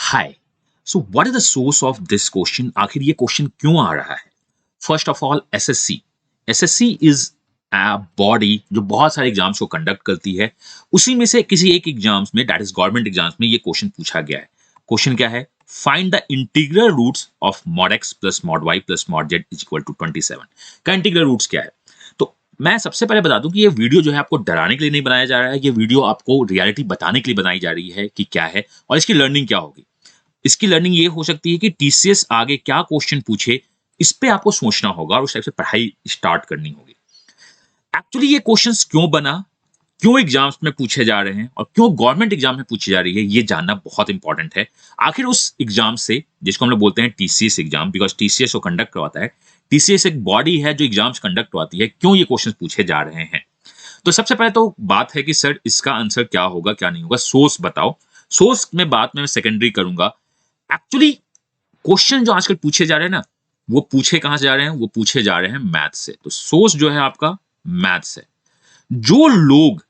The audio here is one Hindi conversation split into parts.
Hi. So what is the source of this question? आखिर ये क्वेश्चन क्यों आ रहा है? First of all, SSC is a body जो बहुत सारे एग्जाम्स को कंडक्ट करती है। उसी में से किसी एक एग्जाम्स में, दैट इज गवर्नमेंट एग्जाम्स में, ये क्वेश्चन पूछा गया है। क्वेश्चन क्या है? Find the integral roots of mod x plus mod y plus mod z is equal to 27 का इंटीग्रल रूट्स क्या है? तो मैं सबसे पहले बता दूं कि ये वीडियो जो है आपको डराने के लिए नहीं बनाया जा रहा है। ये वीडियो आपको रियलिटी बताने के लिए बनाई जा रही है कि क्या है और इसकी लर्निंग क्या होगी। इसकी लर्निंग ये हो सकती है कि टीसीएस आगे क्या क्वेश्चन पूछे, इस पे आपको सोचना होगा और उस टाइप से पढ़ाई स्टार्ट करनी होगी। एक्चुअली ये क्वेश्चंस क्यों बना, क्यों एग्जाम्स में पूछे जा रहे हैं और क्यों गवर्नमेंट एग्जाम में पूछी जा रही है, ये जानना बहुत इंपॉर्टेंट है। आखिर उस एग्जाम से, जिसको हम लोग बोलते हैं टीसीएस एग्जाम, बिकॉज टीसीएस को कंडक्ट करवाता है, टीसीएस एक बॉडी है जो एग्जाम्स कंडक्ट करवाती है, क्यों ये क्वेश्चन पूछे जा रहे हैं। तो सबसे पहले तो बात है कि सर इसका आंसर क्या होगा क्या नहीं होगा, सोर्स बताओ। सोर्स में बात मैं सेकेंडरी करूंगा। एक्चुअली क्वेश्चन जो आजकल पूछे जा रहे हैं ना, वो पूछे कहां से जा रहे हैं? वो पूछे जा रहे हैं मैथ से। तो सोर्स जो है आपका मैथ से। जो लोग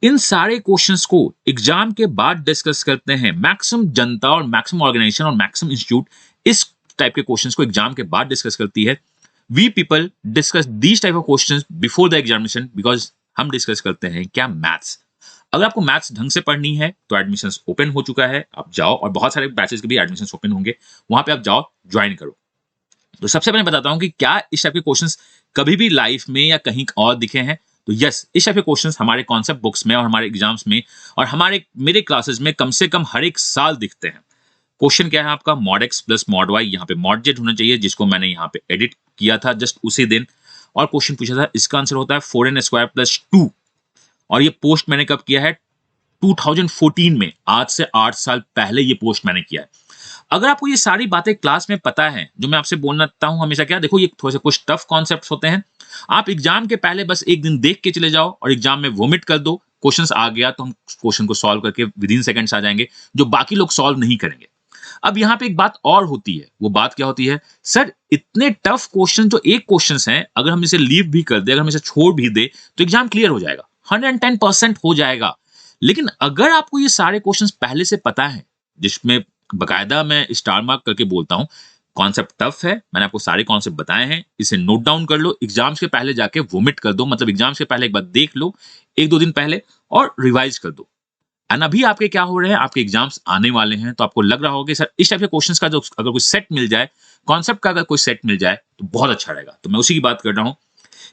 इन सारे क्वेश्चंस को एग्जाम के बाद डिस्कस करते हैं, मैक्सिमम जनता और मैक्सिमम ऑर्गेनाइजेशन और मैक्सिमम इंस्टीट्यूट इस टाइप के क्वेश्चंस को एग्जाम के बाद डिस्कस करती है। We people discuss these type of questions before the examination, because हम डिस्कस करते हैं क्या? मैथ्स। अगर आपको मैथ्स ढंग से पढ़नी है तो एडमिशंस ओपन हो चुका है, आप जाओ, और बहुत सारे बैचेस के भी एडमिशंस ओपन होंगे, वहां पे आप जाओ, ज्वाइन करो। तो सबसे पहले बताता हूं कि क्या इस टाइप के क्वेश्चंस कभी भी लाइफ में या कहीं और दिखे हैं। तो यस, इस टाइप के क्वेश्चंस हमारे कॉन्सेप्ट बुक्स में और हमारे एग्जाम्स में और हमारे मेरे क्लासेस में कम से कम हर एक साल दिखते हैं। क्वेश्चन क्या है आपका? Mod x plus mod y, यहाँ पे मॉड जेड होना चाहिए, जिसको मैंने यहाँ पे एडिट किया था जस्ट उसी दिन। और क्वेश्चन पूछा था, इसका आंसर होता है 4n² प्लस 2। और ये पोस्ट मैंने कब किया है? 2014 में, आज से 8 साल पहले ये पोस्ट मैंने किया है। अगर आपको ये सारी बातें क्लास में पता है, जो मैं आपसे बोलना चाहता हूं हमेशा, क्या देखो, ये थोड़े से कुछ टफ कॉन्सेप्ट्स होते हैं। आप एग्जाम के पहले बस एक दिन देख के चले जाओ और एग्जाम में वोमिट कर दो। क्वेश्चंस आ गया तो हम क्वेश्चन को सॉल्व करके विद इन सेकंड्स आ जाएंगे, जो बाकी लोग सॉल्व नहीं करेंगे। अब यहाँ पे एक बात और होती है। वो बात क्या होती है? सर इतने टफ क्वेश्चन जो एक क्वेश्चन है, अगर हम इसे लीव भी कर दे, अगर हम इसे छोड़ भी दे, तो एग्जाम क्लियर हो जाएगा, 110% हो जाएगा। लेकिन अगर आपको ये सारे क्वेश्चंस पहले से पता है, जिसमें बकायदा मैं स्टार मार्क करके बोलता हूं, कॉन्सेप्ट टफ है, मैंने आपको सारे कॉन्सेप्ट बताए हैं, इसे नोट डाउन कर लो, एग्जाम्स के पहले जाके वोमिट कर दो, मतलब एग्जाम्स के पहले एक बार देख लो, 1-2 दिन पहले, और रिवाइज कर दो। एंड अभी आपके क्या हो रहे हैं, आपके एग्जाम्स आने वाले हैं, तो आपको लग रहा होगा कि सर इस टाइप के क्वेश्चंस का जो अगर कोई सेट मिल जाए, कॉन्सेप्ट का अगर कोई सेट मिल जाए तो बहुत अच्छा रहेगा। तो मैं उसी की बात कर रहा हूं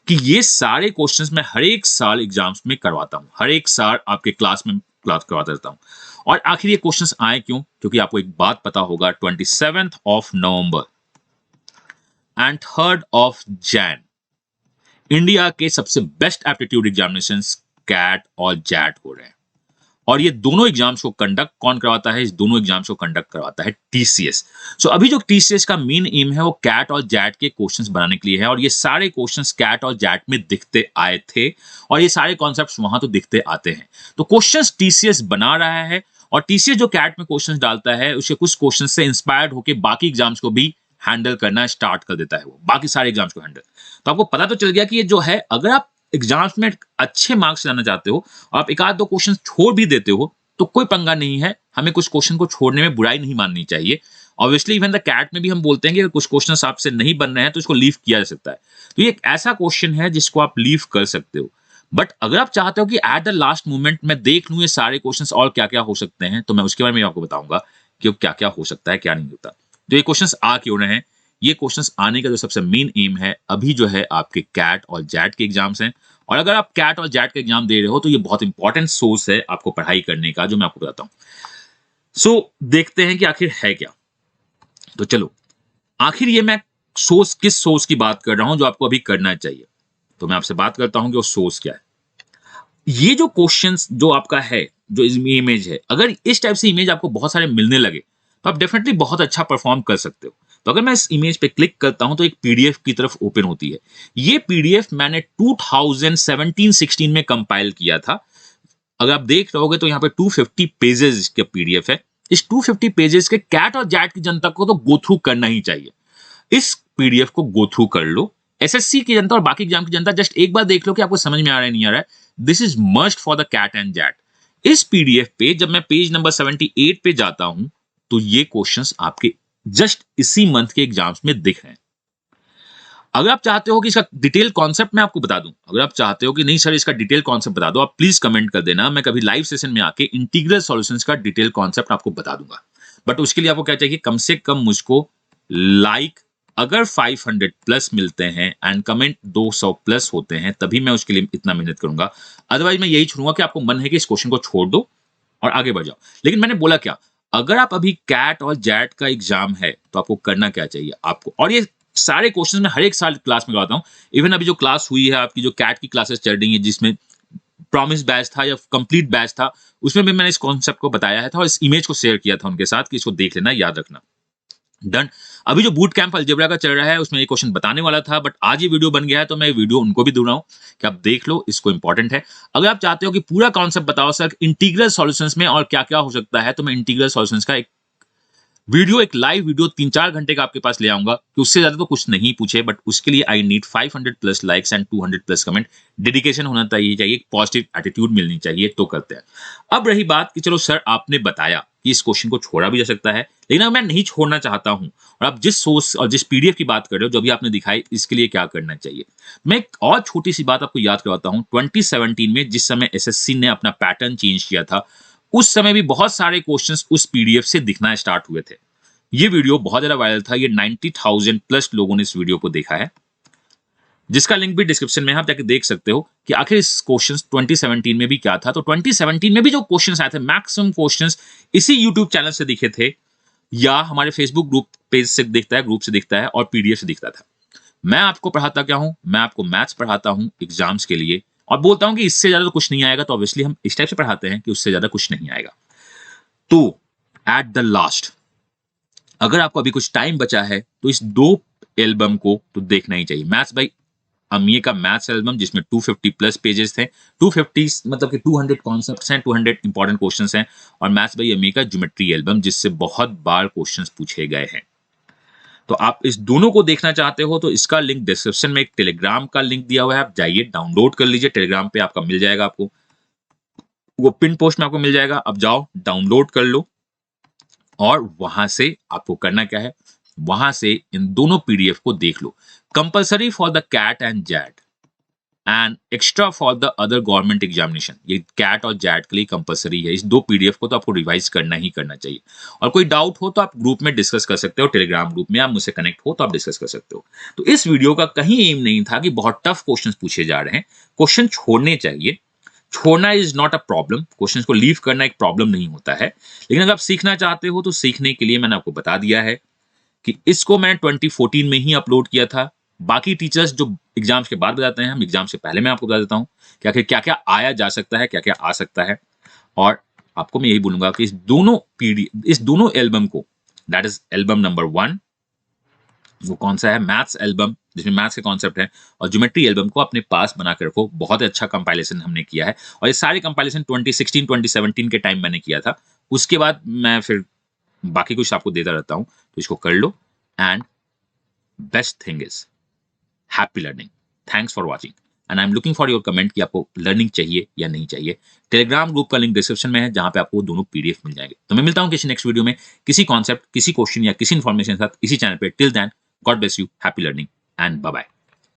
कि ये सारे क्वेश्चंस मैं हर एक साल एग्जाम्स में करवाता हूं, हर एक साल आपके क्लास करवाता रहता हूं। और आखिर ये क्वेश्चंस आए क्यों? क्योंकि आपको एक बात पता होगा, 27th of November and 3rd of Jan India के सबसे बेस्ट एप्टीट्यूड एग्जामिनेशंस कैट और जैट हो रहे हैं। और ये दोनों एग्जाम्स को कंडक्ट कौन करवाता है? इस दोनों एग्जाम्स को कंडक्ट करवाता है टीसीएस। सो अभी जो टीसीएस का मेन एम है वो कैट और जैट के क्वेश्चंस बनाने के लिए है, और ये सारे क्वेश्चंस कैट और जैट में दिखते आए थे, और ये सारे कॉन्सेप्ट्स वहां तो दिखते आते हैं। तो क्वेश्चंस टीसीएस बना रहा है, और टीसीएस जो कैट में क्वेश्चंस डालता है, उसके कुछ क्वेश्चंस से इंस्पायर्ड होकर बाकी एग्जाम्स को भी हैंडल करना स्टार्ट कर देता है, वो बाकी सारे एग्जाम्स को हैंडल। तो आपको पता तो चल गया कि ये जो है, अगर आप एग्जाम्स में अच्छे मार्क्स लाना चाहते हो और आप एक आध दो क्वेश्चन छोड़ भी देते हो, तो कोई पंगा नहीं है, हमें कुछ क्वेश्चन को छोड़ने में बुराई नहीं माननी चाहिए। ऑब्वियसली इवन द कैट में भी हम बोलते हैं कि अगर कुछ क्वेश्चन आपसे नहीं बन रहे हैं तो इसको लीव किया जा सकता है। तो ये एक ऐसा क्वेश्चन है जिसको आप लीव कर सकते हो। बट अगर आप चाहते हो कि एट द लास्ट मोमेंट मैं देख लूं ये सारे क्वेश्चंस और क्या क्या हो सकते हैं, तो मैं उसके बारे में आपको बताऊंगा कि क्या क्या हो सकता है, क्या नहीं होता। तो ये क्वेश्चंस आ क्यों रहे हैं? ये क्वेश्चंस आने का जो सबसे मेन एम है अभी जो है, आपके कैट और जैट के एग्जाम्स हैं। और अगर आप कैट और जैट का एग्जाम दे रहे हो तो ये बहुत इंपॉर्टेंट सोर्स है आपको पढ़ाई करने का, जो मैं आपको बताता हूं। सो देखते हैं कि आखिर है क्या। तो चलो, आखिर ये मैं किस सोर्स की बात कर रहा हूं जो आपको अभी करना चाहिए। तो मैं आपसे बात करता हूं कि वो सोर्स क्या है। ये जो क्वेश्चंस जो आपका है, जो इमेज है, अगर इस टाइप से इमेज आपको बहुत सारे मिलने लगे तो आप डेफिनेटली बहुत अच्छा परफॉर्म कर सकते हो। तो अगर मैं इस इमेज पे क्लिक करता हूं तो एक पीडीएफ की तरफ ओपन होती है। ये पीडीएफ मैंने 2017-16 में कंपाइल किया था। अगर आप देख रहोगे तो यहाँ पे 250 पेजेस के पीडीएफ है। इस 250 पेजेस के कैट और जैट की जनता को तो गो थ्रू करना ही चाहिए। इस पीडीएफ को गो थ्रू कर लो। एसएससी की जनता और बाकी एग्जाम की जनता जस्ट एक बार देख लो कि आपको समझ में आ रहा है नहीं आ रहा है। This is must for the CAT and XAT. इस पीडीएफ पे जब मैं पेज नंबर 78 पे जाता हूं तो ये क्वेश्चंस आपके जस्ट इसी मंथ के एग्जाम्स में दिख रहे हैं। अगर आप चाहते हो कि इसका डिटेल कॉन्सेप्ट मैं आपको बता दूं, अगर आप चाहते हो कि नहीं सर इसका डिटेल कॉन्सेप्ट बता दो, आप प्लीज कमेंट कर देना, मैं कभी लाइव सेशन में आके इंटीग्रल सॉल्यूशंस का डिटेल कॉन्सेप्ट आपको बता दूंगा। बट उसके लिए आपको क्या चाहिए, कम से कम मुझको लाइक अगर 500 प्लस मिलते हैं एंड कमेंट 200 प्लस होते हैं, तभी मैं उसके लिए इतना मेहनत करूंगा। अदरवाइज मैं यही छोड़ूंगा कि आपको मन है कि इस क्वेश्चन को छोड़ दो और आगे बढ़ जाओ। लेकिन मैंने बोला क्या, अगर आप अभी कैट और जैट का एग्जाम है तो आपको करना क्या चाहिए आपको, और ये सारे क्वेश्चन मैं हर एक साल क्लास में करवाता हूँ। इवन अभी जो क्लास हुई है आपकी, जो कैट की क्लासेस चल रही है जिसमें प्रॉमिस बैच था या कंप्लीट बैच था, उसमें भी मैंने इस कॉन्सेप्ट को बताया था और इस इमेज को शेयर किया था उनके साथ कि इसको देख लेना, याद रखना। डन। अभी जो बूट कैंप अलजेब्रा का चल रहा है उसमें ये क्वेश्चन बताने वाला था, बट आज ये वीडियो बन गया है तो मैं ये वीडियो उनको भी दे रहा हूँ कि आप देख लो, इसको इंपॉर्टेंट है। अगर आप चाहते हो कि पूरा कॉन्सेप्ट बताओ सर इंटीग्रल सॉल्यूशंस में और क्या क्या हो सकता है, तो मैं इंटीग्रल सॉल्यूशंस का एक वीडियो, एक लाइव वीडियो 3-4 घंटे का आपके पास ले आऊंगा कि उससे ज्यादा तो कुछ नहीं पूछे, बट उसके लिए I need 500 plus likes and 200 plus comment. Dedication होना चाहिए, पॉजिटिव एटीट्यूड मिलनी चाहिए, तो करते हैं। अब रही बात कि चलो सर आपने बताया कि इस क्वेश्चन को छोड़ा भी जा सकता है, लेकिन अगर मैं नहीं छोड़ना चाहता हूं और आप जिस सोर्स और जिस पीडीएफ की बात कर रहे हो जो भी आपने दिखाई, इसके लिए क्या करना चाहिए। मैं एक और छोटी सी बात आपको याद करवाता हूं। 2017 में जिस समय एसएससी ने अपना पैटर्न चेंज किया था, उस समय भी बहुत सारे क्वेश्चंस उस पीडीएफ से दिखना स्टार्ट हुए थे। ये वीडियो बहुत ज्यादा वायरल था, ये 90,000 प्लस लोगों ने इस वीडियो को देखा है, जिसका लिंक भी डिस्क्रिप्शन में है, आप जाके देख सकते हो कि आखिर इस क्वेश्चंस 2017 में भी क्या था। तो 2017 में भी जो क्वेश्चंस आए थे, मैक्सिमम क्वेश्चंस इसी यूट्यूब चैनल से दिखे थे या हमारे फेसबुक ग्रुप पेज से दिखता है, ग्रुप से दिखता है और पीडीएफ से दिखता था। मैं आपको पढ़ाता क्या हूं, मैं आपको मैथ्स पढ़ाता हूं एग्जाम्स के लिए, और बोलता हूं कि इससे ज्यादा तो कुछ नहीं आएगा, तो ऑब्वियसली हम इस टाइप से पढ़ाते हैं कि उससे ज्यादा कुछ नहीं आएगा। तो एट द लास्ट, अगर आपको अभी कुछ टाइम बचा है तो इस 2 एल्बम को तो देखना ही चाहिए। मैथ्स बाय अमीय का मैथ्स एल्बम, जिसमें 250 प्लस पेजेस थे, 250 मतलब कि 200 कॉन्सेप्ट्स हैं, 200 इंपॉर्टेंट क्वेश्चंस हैं, और मैथ्स बाय अमीय का ज्योमेट्री एल्बम, जिससे बहुत बार क्वेश्चंस पूछे गए हैं। तो आप इस दोनों को देखना चाहते हो तो इसका लिंक डिस्क्रिप्शन में, एक टेलीग्राम का लिंक दिया हुआ है, आप जाइए डाउनलोड कर लीजिए, टेलीग्राम पे आपका मिल जाएगा, आपको वो पिन पोस्ट में आपको मिल जाएगा। अब जाओ डाउनलोड कर लो और वहां से आपको करना क्या है, वहां से इन दोनों पीडीएफ को देख लो। Compulsory for the CAT and JAT and extra for the other government examination. ये कैट और जैट के लिए कंपलसरी है। इस 2 पीडीएफ को तो आपको रिवाइज करना ही करना चाहिए। और कोई डाउट हो तो आप ग्रुप में डिस्कस कर सकते हो, टेलीग्राम ग्रुप में आप मुझसे कनेक्ट हो तो आप डिस्कस कर सकते हो। तो इस वीडियो का कहीं एम नहीं था कि बहुत टफ क्वेश्चन पूछे जा रहे हैं। क्वेश्चन छोड़ने चाहिए, छोड़ना is not a problem, question को लीव करना एक प्रॉब्लम नहीं होता है। लेकिन अगर आप सीखना चाहते हो तो सीखने के लिए मैंने आपको बता दिया है कि इसको मैंने 2014 में ही अपलोड किया था। बाकी टीचर्स जो एग्जाम्स के बाद बताते हैं, हम एग्जाम से पहले मैं आपको बता देता हूँ कि आखिर क्या क्या आया जा सकता है, क्या क्या आ सकता है। और आपको मैं यही बोलूंगा कि इस दोनों एल्बम को, दैट इज एल्बम नंबर 1, वो कौन सा है, मैथ्स एल्बम जिसमें मैथ्स के कॉन्सेप्ट है, और ज्योमेट्री एल्बम को अपने पास बना कर रखो। बहुत अच्छा कंपाइलेशन हमने किया है, और ये सारे कंपाइलेशन 2016 2017 के टाइम मैंने किया था। उसके बाद मैं फिर बाकी कुछ आपको देता रहता हूं, तो इसको कर लो। And best thing is happy learning. Thanks for watching and I am looking for your comment कि आपको लर्निंग चाहिए या नहीं चाहिए। टेलीग्राम ग्रुप का लिंक डिस्क्रिप्शन में है, जहां पे आपको दोनों पीडीएफ मिल जाएंगे। तो मैं मिलता हूं किसी नेक्स्ट वीडियो में, किसी कॉन्सेप्ट, किसी क्वेश्चन या किसी इन्फॉर्मेशन के साथ, इसी चैनल पे। Till then, God bless you, happy learning and bye bye.